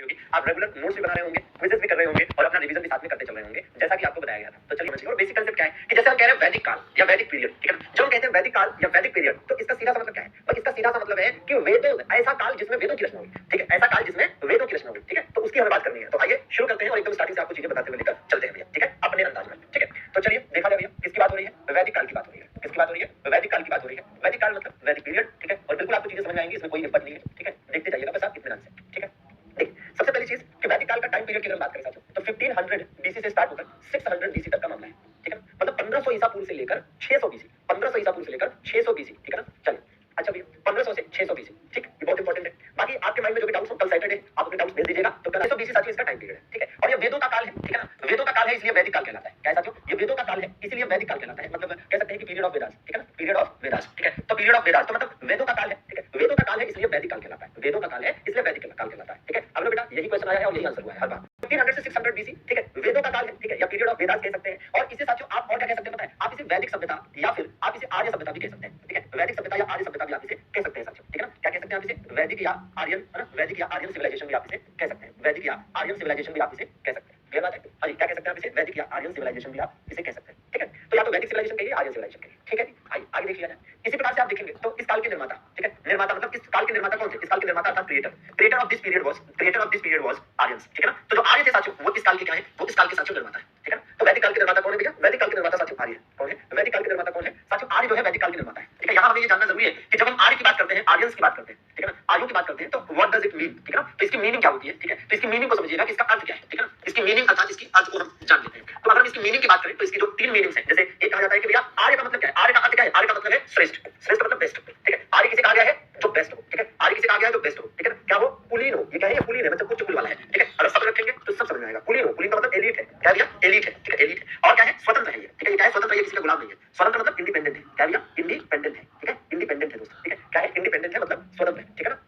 होगी, आप regular notes भी बना रहे होंगे, क्विज़ेस भी कर रहे होंगे और अपना रिवीजन भी साथ में करते चल रहे होंगे, जैसा कि आपको बताया गया था। तो चलिए समझिए। और बेसिक कांसेप्ट क्या है कि जैसे हम कह रहे हैं वैदिक काल या वैदिक पीरियड, ठीक है? जब हम कहते हैं वैदिक काल या वैदिक पीरियड, तो इसका सीधा सा मतलब क्या है? भाई इसका सीधा सा मतलब है कि वेदों, ऐसा काल जिसमें वेदों की रचना हुई, ठीक है? ऐसा काल जिसमें वेदों की रचना हुई, ठीक है? तो उसकी हमें बात करनी है। तो आइए शुरू करते हैं और एकदम स्टार्टिंग से आपको चीजें बताते हुए लेकर चलते हैं भैया, ठीक है? अपने अंदाज में, ठीक है? तो चलिए देखा जाए भैया, किसकी बात हो रही है? वैदिक काल की बात हो रही है। किसकी बात हो रही है? वैदिक काल की बात हो रही है। वैदिक काल मतलब वैदिक पीरियड, ठीक है? और बिल्कुल आपको चीजें समझ में आएंगी, इसमें कोई हिम्मत नहीं है, ठीक है? देखते जाइएगा बस आप इत्मीनान से, ठीक है? देखिए, सबसे पहली चीज कि वैदिक काल का टाइम पीरियड की अगर बात करें साथियों, तो 1500 बीसी से स्टार्ट होकर 600 बीसी तक का मामला है, ठीक है? मतलब 1500 ईसा पूर्व से लेकर 600 बीसी, 1500 ईसा पूर्व से लेकर 600 बीसी, ठीक है ना? चलिए, अच्छा भैया 1500 से 600 बीसी, ठीक, ये बहुत इंपॉर्टेंट है। बाकी आपके माइंड में जो भी डाउट्स हो, कल सैटरडे आप अपने डाउट्स भेज दीजिएगा। तो 600 बीसी साथियों इसका टाइम पीरियड है, ठीक है? और ये वेदों का काल है, ठीक है ना? वेदों का काल है, इसलिए वैदिक काल कहलाता है। क्या है साथियों? ये वेदों का काल है, इसलिए वैदिक काल कहलाता है। मतलब कह सकते हैं कि पीरियड ऑफ वेदास, ठीक है ना? पीरियड ऑफ वेदास, ठीक है? तो पीरियड ऑफ वेदास तो मतलब वेदों का काल है, ठीक है? वेदों का काल है इसलिए वैदिक काल कहलाता है। वेदों का काल है इसलिए वैदिक काल कहलाता है, ठीक है? अब बेटा यही क्वेश्चन आया है और यही आंसर हुआ है हर बार। 1500 से 600 बीसी, ठीक है? वेदों का काल है, ठीक है? या पीरियड ऑफ वेदास कह सकते हैं। और इसे साथियों आप और क्या कह सकते हैं पता है? आप इसे वैदिक सभ्यता या फिर आप इसे आर्य सभ्यता भी कह सकते हैं, ठीक है? वैदिक सभ्यता या आर्य सभ्यता भी आप इसे कह सकते हैं साथियों, ठीक है ना? क्या कह सकते हैं आप इसे? वैदिक या आर्यन, है ना? वैदिक या आर्यन सिविलाइजेशन भी आप इसे कह सकते हैं। वैदिक या आर्यन सिविलाइजेशन भी आप इसे कह सकते हैं। क्लियर बात है? हाँ जी, क्या कह सकते हैं आप इसे? वैदिक या आर्यन सिविलाइजेशन भी आप इसे कह सकते हैं, ठीक है? तो या तो वैदिक सिविलाइजेशन कहिए, आर्यन सिविलाइजेशन कहिए, ठीक है? आइए आगे देख लिया जाए। इसी प्रकार से आप देखेंगे तो इस काल के निर्माता, ठीक है? निर्माता मतलब इस काल के निर्माता कौन थे? इस काल के निर्माता अर्थात creator of this period was Aryans, ठीक है ना? तो जो आर्य थे साथियों, वो इस काल के क्या है? वो इस काल के साथियों निर्माता है, ठीक है ना? तो वैदिक काल के निर्माता कौन है भैया? वैदिक काल के निर्माता साथियों आर्य कौन है? वैदिक काल के निर्माता कौन है? साथियों आर्य जो है वैदिक काल के निर्माता है, ठीक है? यहाँ हमें ये जानना जरूरी है कि जब हम आर्य की बात करते हैं, आर्यंस की बात करते हैं, ठीक है ना? आर्यों की बात करते हैं, तो व्हाट डज इट मीन, ठीक है ना? तो इसकी मीनिंग क्या होती है, ठीक है? तो इसकी मीनिंग को समझिएगा कि इसका अर्थ क्या है, ठीक है ना? इसकी मीनिंग अर्थात इसकी अर्थ को हम जान लेते हैं। तो अगर हम इसकी मीनिंग की बात करें तो इसकी जो तीन मीनिंग्स हैं, जैसे एक कहा जाता है कि भैया आर्य का मतलब क्या है? आर्य का अर्थ क्या है? आर्य का मतलब है श्रेष्ठ, श्रेष्ठ मतलब बेस्ट, ठीक है? आर्य किसे कहा गया है? जो बेस्ट हो, ठीक है? आर्य किसे कहा गया है? जो बेस्ट हो, ठीक है? क्या हो? कुलीन हो। ये क्या है? ये कुलीन है, मतलब उच्च कुल वाला है, ठीक है? अगर सब रखेंगे तो सब समझ में आएगा। कुलीन हो, कुलीन का मतलब एलीट है। क्या भैया? एलीट है, ठीक है? एलीट है। और क्या है? स्वतंत्र है ये, ठीक है? ये क्या है? स्वतंत्र है, ये किसी का गुलाम नहीं है। स्वतंत्र मतलब इंडिपेंडेंट है। क्या भैया? इंडिपेंडेंट है, ठीक है? इंडिपेंडेंट है दोस्तों, ठीक है? क्या है? इंडिपेंडेंट है मतलब स्वतंत्र है, ठीक है ना?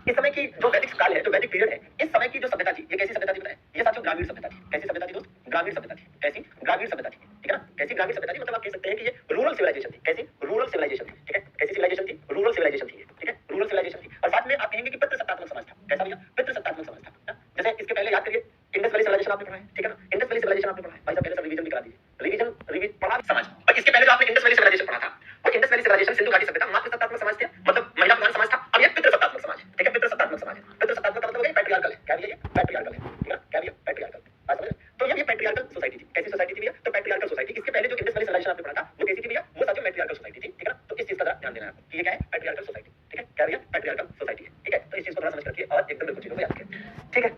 इस समय की जो वैदिक काल है, जो वैदिक पीरियड है, इस समय की जो सभ्यता थी, ये कैसी सभ्यता थी बताएं? ये साथियों ग्रामीण सभ्यता थी। कैसी सभ्यता थी दोस्त? ग्रामीण सभ्यता थी। कैसी? ग्रामीण सभ्यता थी, ठीक है ना? कैसी ग्रामीण सभ्यता थी? मतलब आप कह सकते हैं कि ये रूरल सिविलाइजेशन थी। कैसी? रूरल सिविलाइजेशन थी, ठीक है? कैसी सिविलाइजेशन थी? रूरल सिविलाइजेशन थी, ठीक है? रूरल सिविलाइजेशन थी। और साथ में आप कहेंगे कि पितृसत्तात्मक समाज था। कैसा भैया? पितृसत्तात्मक समाज था, ना? जैसे इसके पहले याद करिए, इंडस वैली सिविलाइजेशन आपने पढ़ा है, ठीक है ना? इंडस वैली सिविलाइजेशन आपने पढ़ा है। भाई साहब पहले सब रिवीजन भी करा दीजिए। रिवीजन पढ़ा समाज। और इसके पहले जो आपने इंडस वैली सिविलाइजेशन पढ़ा था, वो इंडस वैली सिविलाइजेशन सिंधु घाटी सभ्यता मातृसत्तात्मक समाज थे, मतलब महिला प्रधान समाज था। अब ये पितृसत्तात्मक समाज है, ठीक है? पितृसत्तात्मक समाज है। पितृसत्तात्मक का मतलब है पैट्रियार्कल है। क्या भैया? ये पैट्रियार्कल है, ठीक है? क्या भैया? पैट्रियार्कल। बात समझ रहे? तो ये पैट्रियार्कल सोसाइटी थी। कैसी सोसाइटी थी भैया? तो पैट्रियार्कल सोसाइटी। इसके पहले जो इंडस वैली सिविलाइजेशन आपने पढ़ा था, वो कैसी थी भैया? वो साथियों मैट्रियार्कल सोसाइटी थी, ठीक है ना? तो इस चीज का जरा ध्यान देना है आपको कि ये क्या है? पैट्रियार्कल सोसाइटी, ठीक है? क्या भैया? पैट्रियार्कल सोसाइटी है, ठीक है? तो इस चीज को थोड़ा समझ करके और एकदम बिल्कुल चीजों को याद करें, ठीक है?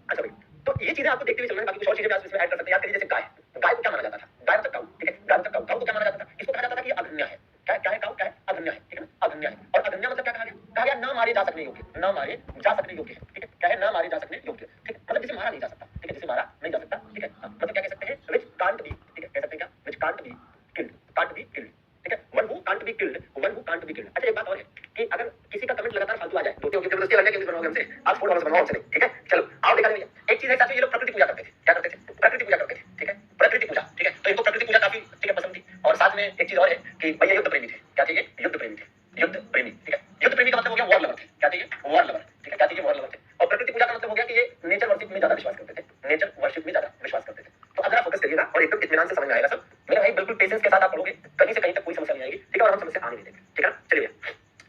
अच्छा भाई, तो ये चीजें आपको देखते हुए चलना है। बाकी कुछ और चीजें आप इसमें ऐड कर सकते हैं। याद करिए, जैसे गाय, गाय को क्या माना जाता था? गाय मतलब काऊ, ठीक है? गाय मतलब काऊ, काऊ को क्या माना जाता था? इसको कहा जाता था कि ये अधन्य है। क्या है काऊ? क्या है? अधन्य है, ठीक है ना? अधन्य है। और अधन्य मतलब क्या कहा गया? कहा गया ना मारे जा सकने योग्य, ना मारे जा सकने योग्य है, ठीक है? क्या है? ना मारे जा सकने योग्य, ठीक है? मतलब जिसे मारा नहीं जा सकता, ठीक है? जिसे मारा नहीं जा सकता, ठीक है? मतलब क्या कह सकते हैं? व्हिच कांट बी, ठीक है? कह सकते हैं क्या? Which can't be killed, can't be killed, ठीक है? One who can't be killed, one who can't be killed. अच्छा एक बात और है कि अगर किसी का कमेंट लगातार फालतू आ जाए, तो जबरदस्ती लगने के लिए बनवाओगे हमसे, आप स्पोर्ट वाले बनवाओ हमसे नहीं, ठीक है? चलो आओ देखा जाए। एक चीज है साथियों, ये लोग प्रकृति पूजा करते थे। क्या करते थे? प्रकृति पूजा करते थे, ठीक है? प्रकृति पूजा, ठीक है? तो इनको प्रकृति पूजा काफी, ठीक है, पसंद थी। और साथ में एक चीज और है कि भैया युद्ध प्रेमी थे। क्या थे ये? युद्ध प्रेमी थे। युद्ध प्रेमी, ठीक है? युद्ध प्रेमी का मतलब हो गया वॉर लवर थे। क्या थे ये? वॉर लवर, ठीक है? क्या थे ये? वॉर लवर थे। और प्रकृति पूजा का मतलब हो गया कि ये नेचर वर्शिप में ज्यादा विश्वास करते थे। नेचर वर्शिप में ज्यादा विश्वास करते थे। तो अब जरा फोकस करिएगा और एकदम इत्मीनान से समझ में आएगा सब। मेरे भाई बिल्कुल पेशेंस के साथ आप पढ़ोगे, कहीं से कहीं तक कोई समस्या नहीं आएगी, ठीक है? और हम समस्या आने नहीं देंगे, ठीक है? चलिए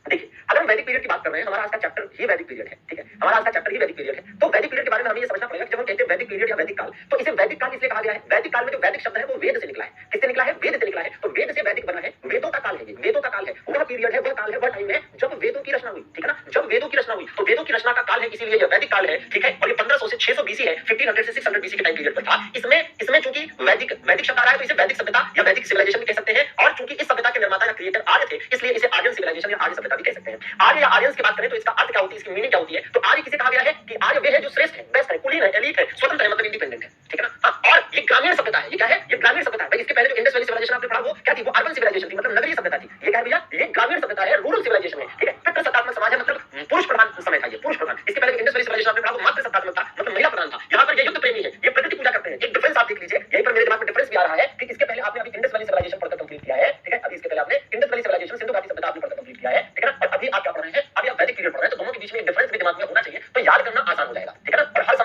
देखिए, अगर हम वैदिक पीरियड की बात कर रहे हैं, हमारा आज का चैप्टर ही वैदिक पीरियड है, ठीक है? हमारा आज का चैप्टर ही वैदिक पीरियड है। तो वैदिक पीरियड के बारे में हमें ये समझना पड़ेगा कि जब हम कहते हैं वैदिक पीरियड या वैदिक काल, तो इसे वैदिक काल इसलिए कहा गया है। वैदिक काल में जो वैदिक शब्द है वो वेद से निकला है। किससे निकला है? वेद से निकला है। तो वेद से वैदिक बना है। वेदों का काल है ये, वेदों का काल है। वह पीरियड है, वह काल है, वह टाइम है जब वेदों की रचना हुई, ठीक है ना? जब वेदों की रचना हुई, तो वेदों की रचना का काल है, इसीलिए यह वैदिक काल है, ठीक है? और ये 1500 से 600 बीसी है, 1500 से 600 बीसी के टाइम पीरियड पर था। इसमें चूंकि वैदिक शब्द आ रहा है, तो इसे वैदिक सभ्यता या वैदिक सिविलाइजेशन भी कह सकते हैं। और चूंकि इस सभ्यता के निर्माता या क्रिएटर आर्य थे, इसलिए इसे आर्यन सिविलाइजेशन या आर्य सभ्यता भी कह सकते हैं। आर्य या आर्यंस की बात करें तो इसका अर्थ क्या होती है? इसकी मीनिंग क्या होती है? तो आर्य किसे कहा गया है कि आर्य वे है जो श्रेष्ठ है, बेस्ट है, कुलीन है, एलीट है, स्वतंत्र है, मतलब इंडिपेंडेंट है, ठीक है ना? हाँ, और ये ग्रामीण सभ्यता है। ये क्या है? ये ग्रामीण सभ्यता है। भाई इसके पहले जो इंडस वैली सिविलाइजेशन आपने पढ़ा वो क्या थी? वो अर्बन सिविलाइजेशन थी, मतलब नगरीय सभ्यता थी। ये क्या है भैया? ये ग्रामीण सभ्यता है, रूरल सिविलाइजेशन है, ठीक है? पितृसत्तात्मक समाज है, मतलब पुरुष प्रधान समय था ये, पुरुष प्रधान। इसके पहले इंडस वैली सिविलाइजेशन आपने पढ़ा वो मातृसत्तात्मक था, मतलब महिला प्रधान था। यहाँ पर ये युद्ध प्रेमी है, ये प्रकृति पूजा करते हैं। एक डिफरेंस आप देख लीजिए, यहीं पर मेरे दिमाग में डिफरेंस भी आ रहा है कि इसके पहले आपने अभी इंडस वैली सिविलाइजेशन पढ़कर कंप्लीट किया है, ठीक है? अभी इसके पहले आपने इंडस वैली सिविलाइजेशन सिंधु घाटी सभ्यता आपने पढ़कर कंप्लीट किया है, ठीक है ना? और अभी आप क्या पढ़ रहे हैं? अभी आप वैदिक पीरियड पढ़ रहे हैं। तो दोनों के बीच में एक डिफरेंस भी दिमाग में होना चाहिए, तो याद करना आसान हो जाएगा, ठीक है ना? और हर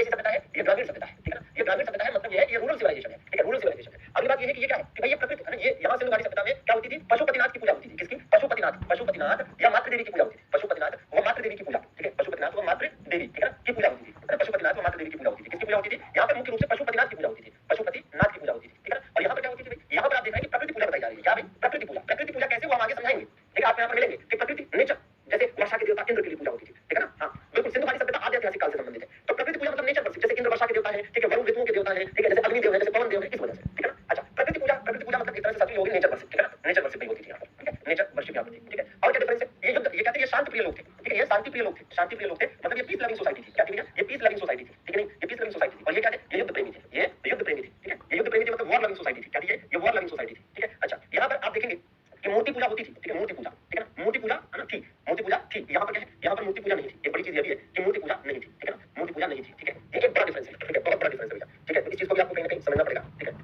कैसी सभ्यता है, ये ग्रामीण सभ्यता है, ठीक है ना, ये ग्रामीण सभ्यता है, मतलब ये है ये रूरल सिविलाइजेशन है, ठीक है, रूरल सिविलाइजेशन है। अगली बात ये है कि ये क्या है कि भाई ये प्रकृति है ना, ये यहाँ सिंधु घाटी सभ्यता में क्या होती थी, पशुपतिनाथ की पूजा होती थी, किसकी, पशुपतिनाथ या मातृ देवी की पूजा होती थी, पशुपतिनाथ व मातृ देवी की पूजा, ठीक है, पशुपतिनाथ व मातृ देवी, ठीक है ना, की पूजा होती थी, पशुपतिनाथ व मातृ देवी की पूजा होती थी, किसकी पूजा होती थी, यहाँ पर मुख्य रूप से पशुपतिनाथ की पूजा होती थी, पशुपतिनाथ की पूजा होती थी, ठीक है ना, और यहाँ पर क्या होती थी भाई, यहाँ पर आप देख रहे हैं कि प्रकृति पूजा बताई जा रही है, क्या भाई, प्रकृति पूजा कैसे वो हम आगे समझाएंगे, ठीक है, आप यहाँ पर मिलेंगे कि प्रकृति नेचर, जैसे वर्षा के देवता इंद्र की पूजा होती थी, ठीक है ना, हाँ बिल्कुल, सिंधु घाटी सभ्यता आदि ऐतिहासिक काल से संबंधित है, तो प्रकृति पूजा मतलब नेचर वर्शिप, जैसे इंद्र वर्षा के देवता है, ठीक है, वरुण ऋतुओं के देवता है, ठीक है, जैसे अग्नि देव है, जैसे पवन देव है, इस वजह से, ठीक है ना, अच्छा, प्रकृति पूजा मतलब एक तरह से सच में होगी नेचर वर्शिप, ठीक है ना, नेचर वर्शिप नहीं होती थी यहाँ पर, ठीक है, नेचर वर्शिप यहाँ पर थी, ठीक है, और क्या डिफरेंस है, ये युद्ध, ये कहते हैं ये शांति प्रिय लोग थे, ठीक है, ये शांति प्रिय लोग थे, शांति प्रिय लोग थे, मतलब ये पीस लविंग सोसाइटी थी, क्या थी भैया, ये पीस लविंग सोसाइटी थी, ठीक है नहीं, ये पीस लविंग सोसाइटी थी, और ये क्या थे, ये युद्ध प्रेमी थे, ये युद्ध प्रेमी थे, ठीक है, ये युद्ध प्रेमी थे, मतलब वॉर लविंग सोसाइटी थी, क्या थी ये वॉर लविंग सोसाइटी थी, ठीक है, अच्छा, यहाँ पर आप देखेंगे कि मूर्ति पूजा होती थी, ठीक है, मूर्ति पूजा, ठीक है ना, मूर्ति पूजा है ना, थी, मूर्ति पूजा थी, यहाँ पर क्या है, यहाँ पर मूर्ति पूजा नहीं थी, एक बड़ी चीज ये भी है कि मूर्ति पूजा नहीं थी, ठीक है ना, मूर्ति पूजा नहीं थी, ठीक है, ये एक बड़ा डिफरेंस है, ठीक है, बहुत बड़ा डिफरेंस है भैया, ठीक है, तो इस चीज को भी आपको कहीं ना कहीं समझना पड़ेगा, ठीक है,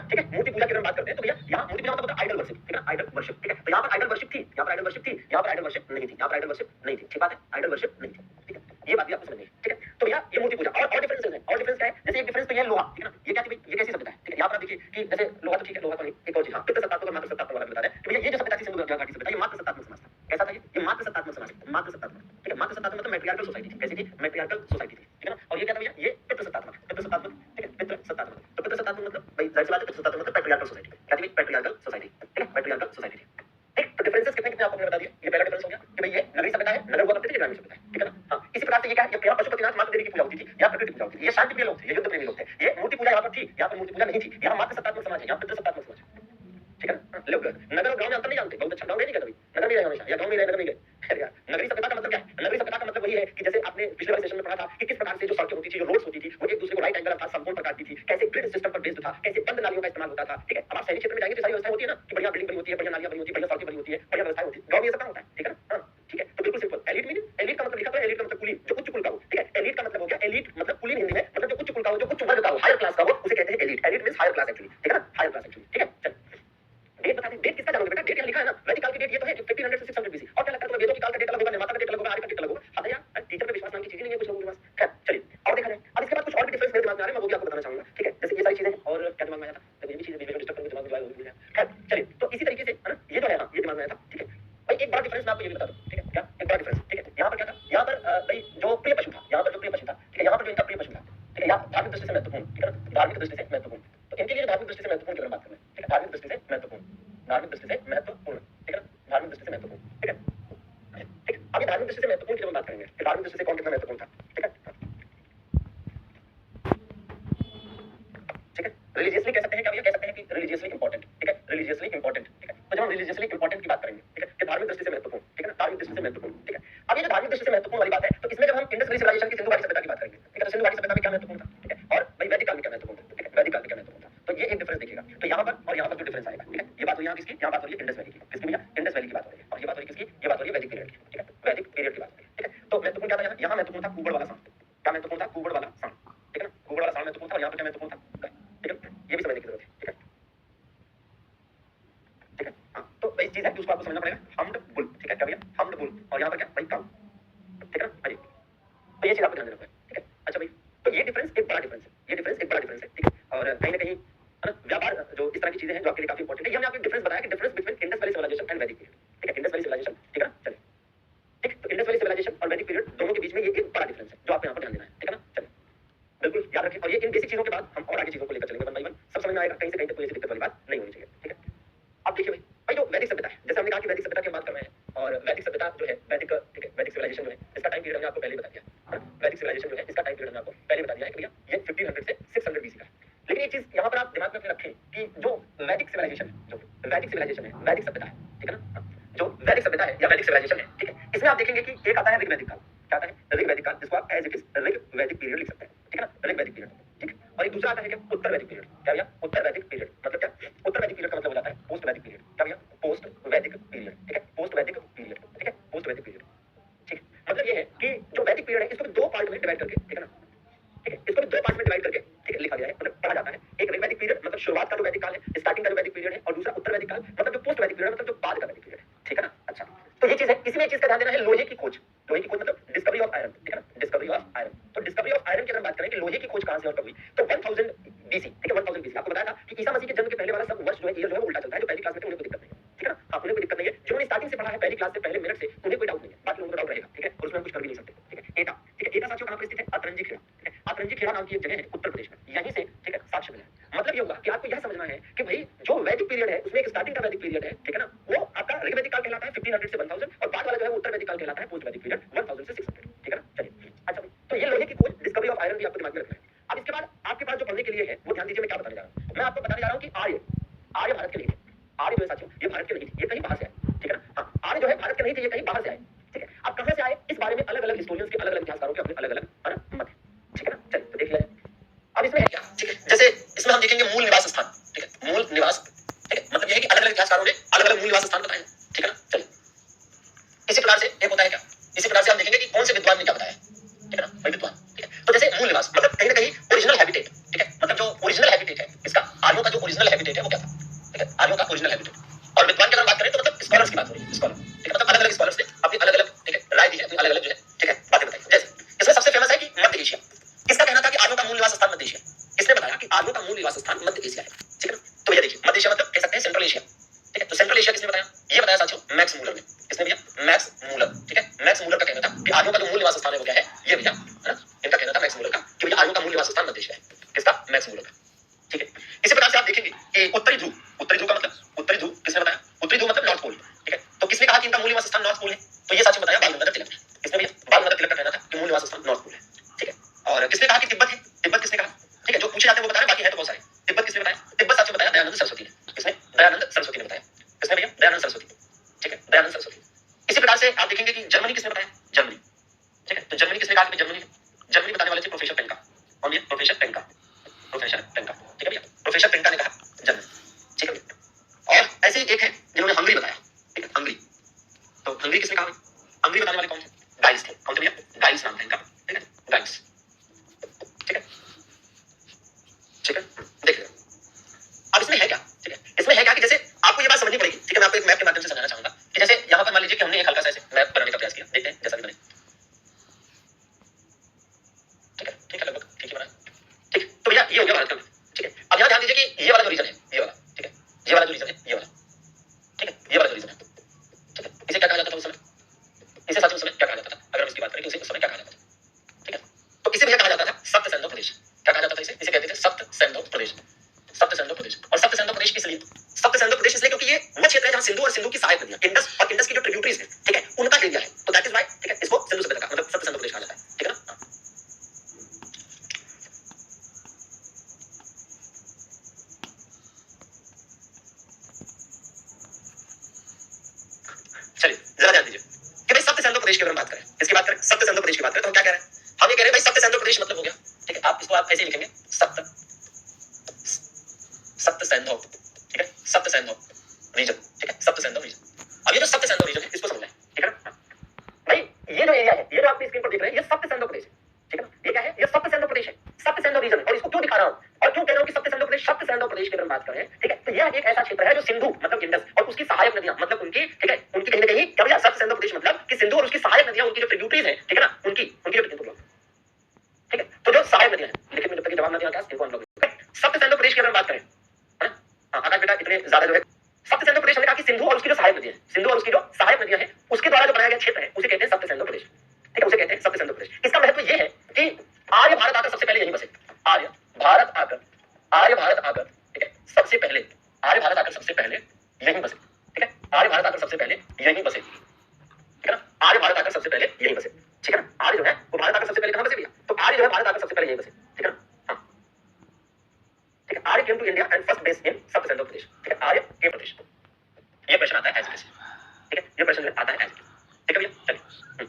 ठीक है, मूर्ति पूजा की अगर बात करते हैं तो भैया यहाँ मूर्ति पूजा मतलब आइडल वर्शिप, ठीक है, आइडल वर्शिप, ठीक है, तो यहाँ पर आइडल वर्शिप थी, यहाँ पर आइडल वर्शिप थी, यहाँ पर आइडल वर्शिप नहीं थी, यहाँ पर आइडल वर्शिप नहीं थी, ठीक बात है, आइडल वर्शिप नहीं थी, ठीक है, ये बात भी आपको समझनी है, ठीक है, तो भैया ये मूर्ति पूजा और डिफरेंसेस है, और डिफरेंस क्या है, जैसे एक डिफरेंस तो ये लोहा, ठीक है ना, ये क्या थी भाई, ये कैसी सभ्यता है, ठीक है, यहाँ पर आप देखिए कि जैसे लोहा तो ठीक है, लोहा तो नहीं, एक और चीज हाँ, पितृ सत्तात्मक और मातृ सत्तात्मक वाला बता रहे हैं कि भैया ये जो सभ्यता थी सिंधु घाटी सभ्यता, ये मातृ सत्तात्मक समाज था, कैसा था ये मातृ सत्तात्मक समाज, मातृ सत्तात्मक, ठीक है, मातृ सत्तात्मक मतलब मैट्रियार्कल सोसाइटी थी, कैसी थी, मैट्रियार्कल सोसाइटी थी, ठीक है ना, और ये क्या था भैया, ये पितृ सत्तात्मक, ठीक है, पितृ सत्तात्मक, तो पितृ सत्तात्मक मतलब भाई जाहिर सी बात है, पितृ सत्तात्मक मतलब पैट्रियार्कल सोसाइटी, क्या थी पैट्रियार्कल सोसाइटी, ठीक है, पैट्रियार्कल सोसाइटी थी, ठीक, तो डिफरेंसेस कितने कितने आपको मैंने बता दिए, ये पहला डिफरेंस हो गया कि भाई ये नगरीय सभ्यता है, नगर हुआ करते थे, ग्रामीण सभ्यता है, ठीक है ना, हाँ, इसी प्रकार से ये क्या है, ये पशुपतिनाथ मातृ देवी की पूजा होती थी, यहाँ प्रकृति पूजा होती थी, ये शांति प्रिय लोग थे, ये युद्ध प्रेमी लोग थे, ये मूर्ति पूजा यहाँ पर थी, यहाँ पर मूर्ति पूजा नहीं थी, यहाँ मातृ सत्तात्मक समाज है, यहाँ पितृ सत्तात्मक समाज है, ठीक है ना, लोग नगर और गांव में अंतर नहीं जानते, बहुत अच्छा, गांव में नहीं गए कभी, नगर में रहे हमेशा, या गांव में रहे, नगर में गए, अरे यार, नगरीय सभ्यता का मतलब क्या है, नगरीय सभ्यता का मतलब वही है कि जैसे आपने पिछले वाले सेशन में पढ़ा था कि किस प्रकार से जो सड़कें होती थी, जो रोड्स होती थी, वो एक दूसरे को राइट एंगल अर्थात समकोण पर काटती थी, कैसे ग्रिड सिस्टम पर बेस्ड था, कैसे बंद नालियों का इस्तेमाल होता था, ठीक है, अब आप शहरी क्षेत्र में जाएंगे तो सारी व्यवस्था होती है ना कि बढ़िया बिल्डिंग बनी होती है, बढ़िया नालियां बनी होती है, बढ़िया सड़कें बनी होती है, बढ़िया व्यवस्था होती है, गांव में ये सब कहाँ होता है, ठीक है ना, हाँ, ठीक है, तो बिल्कुल सिंपल, एलीट मीनिंग, एलीट का मतलब लिखा तो एलीट का मतलब कुलीन, जो उच्च कुल का हो, ठीक है, एलीट का मतलब हो गया, एलीट मतलब कुलीन हिंदी में, मतलब जो उच्च कुल का हो, जो उच्च वर्ग का हो, हायर क्लास का हो, उसे कहते हैं elite, elite means higher class actually, ठीक है ना, हायर क्लास एक्चुअली, ठीक है, चल डेट बता दें, डेट किसका जानोगे बेटा, डेट यहाँ लिखा है ना, वैदिक काल की डेट ये तो है 1500 से 600 बीसी, और क्या लगता है तुम्हें वेदों की काल का डेट अलग होगा, निर्माता का डेट अलग होगा, आर्य का डेट अलग होगा, आता यार टीचर पे विश्वास नाम की चीज नहीं है कुछ लोगों के पास, खैर चलिए और देखा जाए, अब इसके बाद कुछ और भी डिफरेंस मेरे दिमाग में आ रहे हैं, मैं वो भी आपको बताना चाहूंगा, ठीक है, जैसे ये सारी चीजें और क्या दिमाग में आया था, तो ये भी चीजें डिस्टर्ब करके दिमाग में जो है वो भी भूल गया, खैर चलिए, तो इसी तरीके से है ना, ये जो है ना, ये दिमाग में आया था, ठीक है, भाई एक बड़ा डिफरेंस मैं आपको ये भी बता दूं, ठीक है, क्या एक बड़ा डिफरेंस, ठीक है, यहाँ पर क्या था, यहाँ पर भाई जो प्रिय पशु था, यहाँ पर जो प्रिय पशु था, ठीक है, यहाँ पर जो इनका प्रिय पशु था, ठीक है, यहाँ धार्मिक दृष्टि से महत्वपूर्ण, ठीक है ना, धार्मिक दृष्टि से महत्वपूर्ण, तो इनके लिए धार्मिक दृष्टि से महत्वपूर्ण की बात करें, ठीक है, धार्मिक दृष्टि से महत्वपूर्ण, धार्मिक दृष्टि से महत्वपूर्ण, ठीक है, धार्मिक दृष्टि से महत्वपूर्ण, ठीक है, ठीक, अब ये धार्मिक दृष्टि से महत्वपूर्ण की जब हम बात करेंगे, कि धार्मिक दृष्टि से कौन कितना महत्वपूर्ण था, ठीक है, ठीक है, रिलीजियसली कह सकते हैं, क्या भैया कह सकते हैं कि रिलीजियसली इंपॉर्टेंट, ठीक है, रिलीजियसली इंपॉर्टेंट, ठीक है, तो जब हम रिलीजियसली इंपॉर्टेंट की बात करेंगे, ठीक है, कि धार्मिक दृष्टि से महत्वपूर्ण, ठीक है ना, धार्मिक दृष्टि से महत्वपूर्ण, ठीक है, अब ये जो धार्मिक दृष्टि से महत्वपूर्ण वाली बात है, तो इसमें जब हम इंडस वैली सिविलाइजेशन की सिंधु घाटी सभ्यता की बात करेंगे, ठीक है, तो सिंधु घाटी सभ्यता में क्या महत्वपूर्ण था, ठीक है, और भाई वैदिक काल में क्या महत्वपूर्ण था, ठीक है, वैदिक काल में क्या महत्वपूर्ण था, तो ये एक डिफरेंस देखिएगा, तो यहाँ पर और यहाँ पर जो डिफरेंस आएगा, ठीक है, ये बात हो यहाँ किसकी, यहाँ बात हो रही है इंडस वैली की, किसकी भैया, इंडस वैली की बात हो रही है, और ये बात हो रही है किसकी, ये बात हो रही है वैदिक पीरियड की, ठीक है, वैदिक पीरियड की बात हो रही है, ठीक है, तो महत्वपूर्ण क्या था यहाँ, यहाँ महत्वपूर्ण था कुबड़ वाला सांड, क्या महत्वपूर्ण था, कुबड़ वाला सांड, ठीक है ना, कुबड़ वाला सांड महत्वपूर्ण था, और यहाँ पर क्या महत्वपूर्ण था, ठीक है, ये भी समझने की जरूरत है, ठीक है, ठीक है, हाँ, तो वही चीज है कि उसको आपको समझना पड़ेगा, हमड बुल, ठीक है, क्या भैया, हमड बुल, और यहाँ पर क्या, भाई काउ, ठीक है ना, हाँ जी, तो ये चीज आपको ध्यान देना है, ठीक है, अच्छा भाई, तो ये डिफरेंस एक बड़ा डिफरेंस है, ये डिफरेंस एक बड़ा डिफरेंस है, ठीक है, और कहीं ना कहीं है ना, व्यापार जो इस तरह की चीजें हैं जो आपके लिए काफी इंपॉर्टेंट है, ये हमने आपको डिफरेंस बताया कि difference between Indus valley civilisation and Vedic period, ठीक है, इंडस वैली सिविलाइजेशन, ठीक है ना, चलिए, ठीक, तो इंडस वैली सिविलाइजेशन और वैदिक पीरियड दोनों के बीच में ये एक बड़ा डिफरेंस है जो आपको यहाँ पर ध्यान देना है, ठीक है ना, चलिए, बिल्कुल याद रखें, और ये इन बेसिक चीजों के बाद हम और आगे चीजों को लेकर चलेंगे वन बाय वन, सब समझ में आएगा, कहीं से कहीं तक कोई ऐसी दिक्कत वाली बात नहीं होनी चाहिए, ठीक है, अब देखिए भाई, भाई जो वैदिक सभ्यता है, जैसे हमने कहा कि वैदिक सभ्यता की बात कर रहे हैं, और वैदिक सभ्यता जो है, वैदिक, ठीक है, वैदिक सिविलाइजेशन जो है, इसका टाइम पीरियड हमने आपको पहले बता दिया, वैदिक सिविलाइजेशन जो है, इसका टाइम पीरियड हमने आपको पहले बता दिया है कि भैया ये 1500 से 600 बीसी का है, लेकिन एक चीज यहाँ पर आप दिमाग में अपने रखें कि जो वैदिक सिविलाइजेशन है, जो वैदिक सिविलाइजेशन है, वैदिक सभ्यता है, ठीक है ना, जो वैदिक सभ्यता है या वैदिक सिविलाइजेशन है, ठीक है, इसमें आप देखेंगे कि एक आता है ऋग वैदिक काल, क्या आता है, ऋग वैदिक काल, जिसको आप एज इट इज ऋग वैदिक पीरियड लिख सकते हैं, ठीक है ना, ऋग वैदिक पीरियड, ठीक, और एक दूसरा आता है क्या, उत्तर वैदिक पीरियड, क्या भैया, उत्तर वैदिक पीरियड, मतलब क्या, उत्तर वैदिक पीरियड का मतलब हो जाता है पोस्ट वैदिक पीरियड, क्या भैया, पोस्ट वैदिक पीरियड, ठीक है, पोस्ट वैदिक पीरियड, ठीक है, पोस्ट वैदिक पीरियड, ठीक, मतलब ये है कि जो वैदिक पीरियड है इसको भी दो पार्ट में डिवाइड करके, ठीक है ना, ठीक है, इसको भी दो पार्ट में डिवाइड करके, ठीक है, लिखा गया है, मतलब पढ़ा जाता है, एक ऋग वैदिक पीरियड मतलब शुरुआत का जो वैदिक काल है, स्टार्टिंग का जो वैदिक पीरियड है, और दूसरा उत्तर वैदिक काल मतलब जो पोस्ट वैदिक पीरियड मतलब जो बाद का वैदिक पीरियड है, ठीक है ना, अच्छा, तो ये चीज है, इसी में एक चीज का ध्यान देना है, लोहे की खोज, लोहे की खोज मतलब डिस्कवरी ऑफ आयरन, ठीक है ना, डिस्कवरी ऑफ आयरन, तो डिस्कवरी ऑफ आयरन के अगर हम बात करें कि लोहे की खोज कहां से और कब हुई, तो 1000 बीसी, ठीक है, 1000 बीसी। आपको बताया था कि ईसा मसीह के जन्म के पहले वाला सब वर्ष जो है, ईयर जो है वो उल्टा चलता है। जो पहली क्लास में थे उन्हें कोई दिक्कत नहीं है, ठीक है ना? हाँ, उन्हें कोई दिक्कत नहीं है। जिन्होंने स्टार्टिंग से पढ़ा है पहली क्लास से पहले मिनट से, उन्हें कोई डाउट नहीं है, बाकी लोगों को डाउट रहेगा, ठीक है, और उसमें हम कुछ कर भी नहीं सकते, ठीक है। एटा, ठीक है, एटा साथियों कहां पर स्थित है? अतरंजी खेड़ा, ठीक है। अतरंजी खेड़ा नाम की एक जगह है उत्तर प्रदेश में, यहीं से, ठीक है, साक्ष्य मिला है। मतलब ये होगा कि आपको यह समझना है कि भाई जो वैदिक पीरियड है उसमें एक स्टार्टिंग का वैदिक पीरियड है, ठीक है ना, वो आपका ऋग्वैदिक काल कहलाता है 1500 से 1000, और बाद वाला जो है वो उत्तर वैदिक काल कहलाता है पोस्ट वैदिक पीरियड 1000 से 600, ठीक है ना। चलिए, अच्छा, तो ये लोहे की खोज, डिस्कवरी ऑफ आयरन भी आपको दिमाग में रखना है। अब इसके बाद आपके पास जो पढ़ने के लिए है वो ध्यान दीजिए, मैं क्या बताने जा रहा हूं। मैं आपको बताने जा रहा हूं कि आर्य भारत के नहीं थे। आर्य जो है साथियों, ये भारत के नहीं थे, ये कहीं बाहर से आए, ठीक है ना। हाँ, आर्य जो है भारत के नहीं थे, ये कहीं बाहर से आए, ठीक है। अब कहां से आए इस बारे में अलग अलग हिस्टोरियंस के, अलग अलग इतिहासकारों के अपने अलग अलग मत है, ठीक है ना। चलिए तो देख लिया जाए। अब इसमें है क्या, ठीक है, जैसे इसमें हम देखेंगे मूल निवास स्थान, ठीक है, मूल निवास, ठीक है, मतलब यह है कि अलग अलग इतिहासकारों ने अलग अलग मूल निवास स्थान बताए, ठीक है ना। चलिए, इसी प्रकार से एक होता है क्या, इसी प्रकार से हम देखेंगे कि कौन से विद्वान ने क्या बताया, ठीक है ना, भाई विद्वान, ठीक है। तो जैसे मूल निवास मतलब कहीं ना कहीं ओरिजिनल हैबिटेट, ठीक है, मतलब जो ओरिजिनल हैबिटेट है इसका, आर्यों का जो ओरिजिनल हैबिटेट है वो क्या था, ठीक है, आर्यों का ओरिजिनल हैबिटेट। और विद्वान की अगर बात करें तो मतलब स्कॉलर्स की बात हो रही है, स्कॉलर, ठीक है, मतलब अलग अलग स्कॉलर्स ने अपनी अलग अलग, ठीक है, राय दी है, अपनी अलग अलग जो है, ठीक है, बातें बताई। जैसे इसमें सबसे फेमस है कि मध्य एशिया। किसका कहना था कि आर्यों का मूल निवास स्थान मध्य एशिया? किसने बताया कि आर्यों का मूल निवास स्थान मध्य एशिया है, ठीक है ना। तो ये देखिए, मध्य एशिया मतलब कह सकते हैं सेंट्रल एशिया, ठीक है। तो सेंट्रल एशिया किसने बताया? ये बताया साथियों मैक्स मूलर ने। किसने भैया? मैक्स मूलर, ठीक है। मैक्स मूलर का कहना था कि आर्यों का जो मूल निवास स्थान है वो क्या है, ये भैया, है ना, इनका कहना था मैक्स मूलर का कि भैया आर्यों का मूल निवास स्थान मध्य एशिया है। किसका? मैक्स मूलर का, ठीक है। इसी प्रकार से आप देखेंगे कि उत्तरी ध्रुव का मतलब, उत्तरी ध्रुव किसने बताया? उत्तरी ध्रुव मतलब नॉर्थ पोल, ठीक है। तो किसने कहा कि इनका मूल निवास स्थान नॉर्थ पोल है? तो ये साथियों बताया बाल गंगाधर तिलक ने। किसने भैया? बाल गंगाधर तिलक का कहना था कि मूल निवास स्थान नॉर्थ पोल है, ठीक है। और किसने कहा कि तिब्बत है? तिब्बत किसने कहा? ठीक है, जो पूछे जाते हैं वो बता रहे, बाकी है तो बहुत सारे। तिब्बत किसने बताया? तिब्बत साथियों बताया दयानंद सरस्वती ने। किसने? दयानंद सरस्वती ने बताया। किसने भैया? दयानंद सरस्वती, ठीक है, दयानंद सरस्वती। इसी प्रकार से आप देखेंगे कि जर्मनी किसने बताया? जर्मनी, ठीक है। तो जर्मनी किसने कहा कि जर्मनी, जर्मनी बताने वाले थे प्रोफेसर पेंका। कौन ये? प्रोफेसर पेंका, प्रोफेसर पेंका, ठीक है भैया, प्रोफेसर पेंका ने कहा जर्मनी, ठीक है भैया। और ऐसे ही एक है जिन्होंने हंगरी बताया, ठीक है, हंगरी। तो हंगरी किसने कहा? हंगरी बताने वाले कौन थे? गाइस थे। कौन थे भैया? गाइस नाम था इनका, ठीक है, गाइस, ठीक है, ठीक है। देखिए अब इसमें है क्या, ठीक है, इसमें है क्या कि जैसे आपको ये बात समझनी पड़ेगी, ठीक है। मैं आपको एक मैप के माध्यम से समझाना चाहूंगा कि जैसे यहाँ पर मान लीजिए कि हमने एक हल्का सा ऐसे मैप बनाने का प्रयास किया, देखते हैं जैसा भी बने, ठीक है, ठीक है, लगभग ठीक ही बना, ठीक है। तो भैया ये हो गया भारत का, ठीक है। अब यहाँ ध्यान दीजिए कि ये वाला जो रीजन है, ये वाला, ठीक है, ये वाला जो रीजन है, ये वाला, ठीक है, ये वाला जो रीजन है, ठीक है, इसे क्या कहा जाता था उस समय? इसे साथियों उस समय क्या कहा जाता था? अगर हम इसकी बात करें कि उसे उस समय क्या कहा जाता था, ठीक है। तो इसे भैया कहा जाता था सप्त सैंधव प्रदेश। क्या कहा जाता था इसे? इसे कहते थे सप्त सैंधव प्रदेश, सप्त सैंधव प्रदेश। और सप्त सैंधव प्रदेश इसलिए, सप्त सैंधव प्रदेश इसलिए क्योंकि ये वो क्षेत्र है जहां सिंधु और सिंधु की सहायक नदियां, इंडस और इंडस की जो ट्रिब्यूटरीज है, ठीक है, उनका एरिया है। तो दैट इज व्हाई, ठीक है, इसको सिंधु सभ्यता का मतलब सप्त सैंधव प्रदेश कहा जाता है, ठीक है ना। चलिए जरा ध्यान दीजिए कि भाई सप्त सैंधव प्रदेश की अगर हम बात करें, इसकी बात करें, सप्त सैंधव प्रदेश की बात करें, तो हम क्या कह रहे हैं? हम ये कह रहे हैं भाई सप्त सैंधव प्रदेश मतलब हो गया, ठीक है, आप इसको आप ऐसे ही लिखेंगे सप्त, सप्त सैंधव, ठीक है, सप्त सैंधव रीजन, ठीक है, सप्त सैंधव रीजन। अब ये जो सप्त सैंधव रीजन है इसको समझना है, ठीक है ना। भाई ये जो एरिया है, ये जो आप स्क्रीन पर देख रहे हैं, ये सप्त सैंधव प्रदेश है, ठीक है ना। ये क्या है? ये सप्त सैंधव प्रदेश है, सप्त सैंधव रीजन। और इसको क्यों दिखा रहा हूं और क्यों कह रहा हूं कि सप्त सैंधव प्रदेश, सप्त सैंधव प्रदेश की अगर बात करें, ठीक है, तो यह एक ऐसा क्षेत्र है जो सिंधु मतलब इंडस और उसकी सहायक नदियां मतलब उनकी, ठीक है, उनकी कहीं ना कहीं क्या भैया सप्त सैंधव प्रदेश मतलब कि सिंधु और उसकी सहायक नदियां, उनकी जो ट्रिब्यूटरीज है, ठीक है ना, उनकी जो ठीक है, तो जो सहायक नदियां हैं, लेकिन जब तक जवाब ना दिया था इनको हम लोग सप्त सैंधव प्रदेश की अगर बात करें, है ना, आकाश बेटा इतने ज्यादा जो है सप्त सैंधव प्रदेश, हमने कहा कि सिंधु और उसकी जो सहायक नदियां हैं, सिंधु और उसकी जो सहायक नदियां हैं, उसके द्वारा जो बनाया गया क्षेत्र है उसे कहते हैं सप्त सैंधव प्रदेश, ठीक है, उसे कहते हैं सप्त सैंधव प्रदेश। इसका महत्व ये है कि आर्य भारत आकर सबसे पहले यहीं बसे, आर्य भारत आकर, आर्य भारत आकर, ठीक है, सबसे पहले, आर्य भारत आकर सबसे पहले यहीं बसे, ठीक है, आर्य भारत आकर सबसे पहले यहीं बसे, ठीक है ना, आर्य भारत आकर सबसे पहले यहीं बसे, ठीक है ना। आर्य जो है वो भारत आकर सबसे पहले कहां बसे भैया? तो आर्य जो है भारत आकर सबसे पहले यहीं बसे, ठीक है ना, हाँ, ठीक है। Arya came to India and first base in Sapta Saindhav प्रदेश, ठीक है, आर्य के प्रदेश। ये प्रश्न आता है एज इट इज, ठीक है, ये प्रश्न जो आता है एज इट इज, ठीक है भैया। चलिए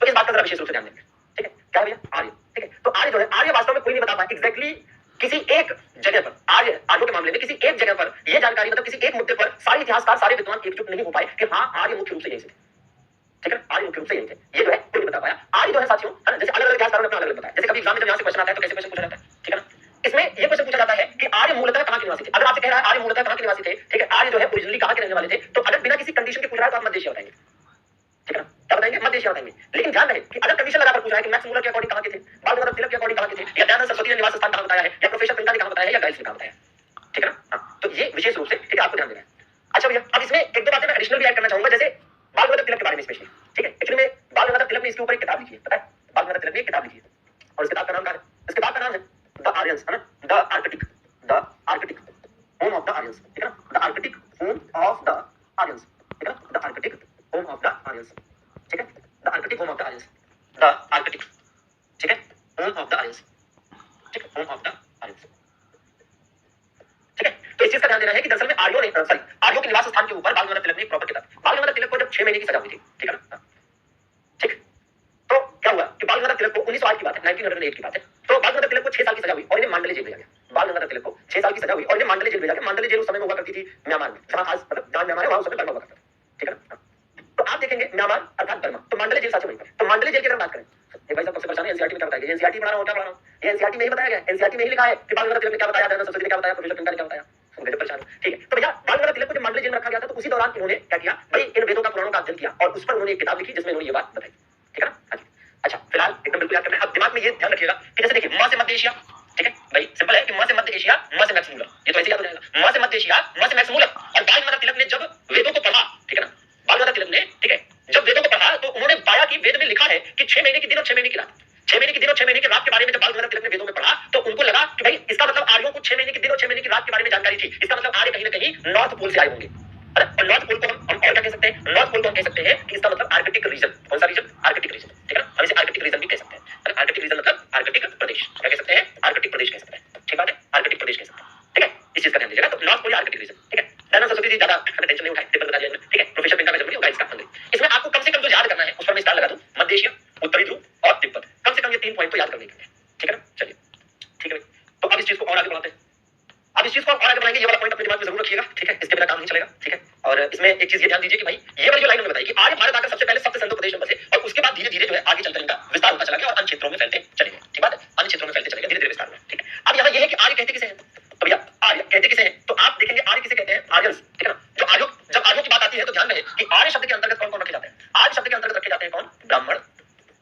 तो इस बात का जरा विशेष रूप से ध्यान देंगे, ठीक है, क्या भैया? आर्य, ठीक है। तो आर्य जो है, आर्य वास्तव में कोई नहीं बता पाया एग्जैक्टली किसी एक जगह पर, आर्यों के मामले में किसी एक जगह पर यह जानकारी मतलब किसी एक मुद्दे पर सारे इतिहासकार सारे विद्वान एकजुट नहीं हो पाए कि हाँ आर्य मुख्य रूप से यही से, ठीक है, आर्य मुख्य रूप से यही थे, ये जो है कोई नहीं बता पाया। आर्य जो है साथियों, है ना, जैसे अलग अलग इतिहासकारों ने अपना अलग अलग बताया। जैसे कभी एग्जाम में जब यहाँ से क्वेश्चन आता है तो कैसे क्वेश्चन पूछा जाता है, ठीक है ना। इसमें ये क्वेश्चन पूछा जाता है कि आर्य मूलतः कहाँ के निवासी थे। अगर आपसे कह रहा है आर्य मूलतः कहाँ के निवासी थे, ठीक है, आर्य जो है ओरिजिनली कहाँ के रहने वाले थे, तो अगर बिना किसी कंडीशन के पूछ रहा है तो आप मध्य एशिया बताएंगे, ठीक है ना, क्या बताएंगे? मध्य एशिया बताएंगे। लेकिन ध्यान रहे कि अगर कंडीशन लगाकर पूछा है कि मैक्स मूलर के अकॉर्डिंग कहाँ के थे, बाल गंगाधर तिलक के अकॉर्डिंग कहाँ के थे, या दयानंद सरस्वती ने निवास स्थान कहाँ बताया है, या प्रोफेसर पिंका ने कहाँ बताया है, या गाइस ने कहाँ बताया है, ठीक है ना। हाँ, तो ये विशेष रूप से ठीक है आपको ध्यान देना है। अच्छा भैया अब इसमें एक दो बातें मैं एडिशनल भी ऐड करना चाहूंगा, जैसे बाल गंगाधर तिलक के बारे में स्पेशली, ठीक है। एक्चुअली में बाल गंगाधर तिलक ने इसके ऊपर एक किताब लिखी है, पता है, बाल गंगाधर तिलक ने एक किताब लिखी है और इस किताब का नाम क्या है, इस किताब का नाम है द आर्यंस, है ना, the Arctic, the Arctic home of the Aryans, ठीक है ना, the Arctic home of the Aryans, ठीक है ना, the Arctic home of the Aryans, ठीक है, the Arctic home of the Aryans, the Arctic, ठीक है, होम ऑफ द आर्यंस, ठीक है, होम ऑफ द आर्यंस, ठीक है। तो इस चीज का ध्यान देना है कि दरअसल में आर्यों ने सॉरी आर्यों के निवास स्थान के ऊपर बाल गंगाधर तिलक ने एक प्रॉपर किताब, बाल गंगाधर तिलक को जब 6 महीने की सजा हुई थी, ठीक है ना, ठीक, तो क्या हुआ कि बाल गंगाधर तिलक को 1908 की बात है, 1908 की बात है, तो बाल गंगाधर तिलक को 6 साल की सजा हुई और इन्हें मांडले जेल भेजा गया। बाल गंगाधर तिलक को 6 साल की सजा हुई और इन्हें मांडले जेल भेजा गया। मांडले जेल उस समय में हुआ करती थी म्यांमार में, जहां आज मतलब जहां म्यांमार है वहां उस समय बर्मा हुआ करता था, ठीक है ना। तो आप देखेंगे म्यांमार अर्थात बर्मा, तो मांडले जेल साथ वहीं पर। तो मांडले जेल की अगर बात करें, ये भाई साहब सबसे परेशान है एनसीईआरटी में क्या बताया गया, एनसीईआरटी बना रहा हूं क्या बना रहा हूं, ये एनसीईआरटी में ही बताया गया, एनसीईआरटी में ही लिखा है कि बाल गंगाधर तिलक ने क्या बताया, दयानंद सरस्वती ने क्या बताया, प्रोफेसर पिंका ने क्या बताया, मुझे परेशान हूं, ठीक है। तो भैया बाल गंगाधर तिलक को जब मांडले जेल में रखा गया था तो उसी दौरान इन्होंने क्या किया भाई, इन वेदों का पुराणों का अध्ययन किया और उस पर उन्होंने एक किताब लिखी जिसमें उन्होंने ये बात बताई, ठीक है ना। हाँ जी। अच्छा फिलहाल एकदम बिल्कुल याद करना है। अब दिमाग में ये ध्यान रखिएगा कि जैसे देखिए मां से मध्य एशिया, ठीक है भाई, सिंपल है कि मां से मध्य एशिया, मां से मैक्स मूलर, ये तो ऐसे याद हो जाएगा, मां से मध्य एशिया, मां से मैक्स मूलर। और बाल गंगाधर तिलक ने जब वेदों को पढ़ा, ठीक है ना, बाल गंगाधर तिलक ने, ठीक है, जब वेदों को पढ़ा तो उन्होंने पाया कि वेद में लिखा है कि 6 महीने के दिन और 6 महीने की रात, 6 महीने के दिन और 6 महीने की रात के बारे में जब बाल गंगाधर तिलक ने वेदों में पढ़ा तो उनको लगा कि भाई इसका मतलब आर्यों को 6 महीने के दिन और 6 महीने की रात के बारे में जानकारी थी, इसका मतलब आर्य कहीं ना कहीं नॉर्थ पोल से आए होंगे। और नॉर्थ पोल को हम और क्या कह सकते हैं, नॉर्थ पोल को हम कह सकते हैं कि इसका मतलब आर्कटिक रीजन, कौन सा रीजन, आर्कटिक रीजन, ठीक है ना, हम इसे आर्कटिक रीजन भी कह सकते हैं। आर्कटिक रीजन मतलब आर्कटिक प्रदेश, क्या कह सकते हैं, आर्कटिक प्रदेश कह सकते हैं, ठीक बात है, आर्कटिक प्रदेश कह सकते हैं, ठीक है, इस चीज का ध्यान दीजिएगा। तो नॉर्थ पोल आर्कटिक रीजन, ठीक है। दयानंद सरस्वती जी ज्यादा टेंशन नहीं उठाए, पेपर बता दिया, ठीक है। प्रोफेसर पिंका का जन्म होगा इसका अंग्रेज, इसमें आपको कम से कम जो याद करना है उस पर मैं स्टार लगा दूं, मध्य एशिया, उत्तरी ध्रुव और तिब्बत, कम से कम ये 3 पॉइंट तो याद करने हैं, ठीक है ना। चलिए ठीक है भाई, तो अब इस चीज को और आगे बढ़ाते हैं। अब इस चीज को और आगे बढ़ाएंगे, ये वाला पॉइंट अपने दिमाग में जरूर रखिएगा, ठीक है, इसके बिना काम नहीं चलेगा, ठीक है। और इसमें एक चीज ये ध्यान दीजिए कि भाई ये वाली जो लाइन मैंने बताई कि आर्य भारत आकर सबसे पहले सप्त सिंधु प्रदेश में बसे और उसके बाद धीरे धीरे जो है आगे चलकर इनका विस्तार होता चला गया और अन्य क्षेत्रों में फैलते चले गए, ठीक बात है, अन्य क्षेत्रों में फैलते चले गए, धीरे धीरे विस्तार हुआ, ठीक है। अब यहाँ ये है कि आर्य कहते किसे हैं, तो भैया आर्य कहते किसे हैं, तो आप देखेंगे आर्य किसे कहते हैं, आर्यंस, ठीक है ना। जो आर्यों, जब आर्यों की बात आती है तो ध्यान रहे कि आर्य शब्द के अंतर्गत कौन कौन रखे जाते हैं, आर्य शब्द के अंतर्गत रखे जाते हैं कौन, ब्राह्मण,